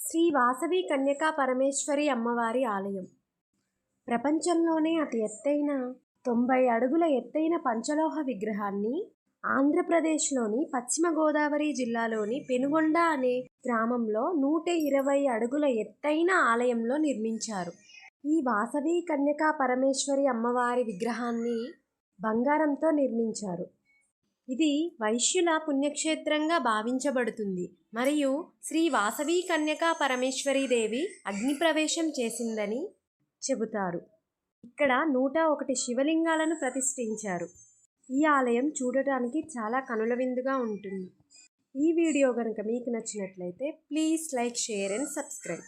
శ్రీ వాసవి కన్యకా పరమేశ్వరి అమ్మవారి ఆలయం ప్రపంచంలోనే అతి ఎత్తైన 90 అడుగుల ఎత్తైన పంచలోహ విగ్రహాన్ని ఆంధ్రప్రదేశ్లోని పశ్చిమ గోదావరి జిల్లాలోని పెనుగొండ అనే గ్రామంలో 120 అడుగుల ఎత్తైన ఆలయంలో నిర్మించారు. ఈ వాసవి కన్యకా పరమేశ్వరి అమ్మవారి విగ్రహాన్ని బంగారంతో నిర్మించారు. ఇది వైశ్యుల పుణ్యక్షేత్రంగా భావించబడుతుంది మరియు శ్రీ వాసవి కన్యకా పరమేశ్వరి దేవి అగ్నిప్రవేశం చేసిందని చెబుతారు. ఇక్కడ 101 శివలింగాలను ప్రతిష్ఠించారు. ఈ ఆలయం చూడటానికి చాలా కనుల విందుగా ఉంటుంది. ఈ వీడియో కనుక మీకు నచ్చినట్లయితే please like, share and subscribe.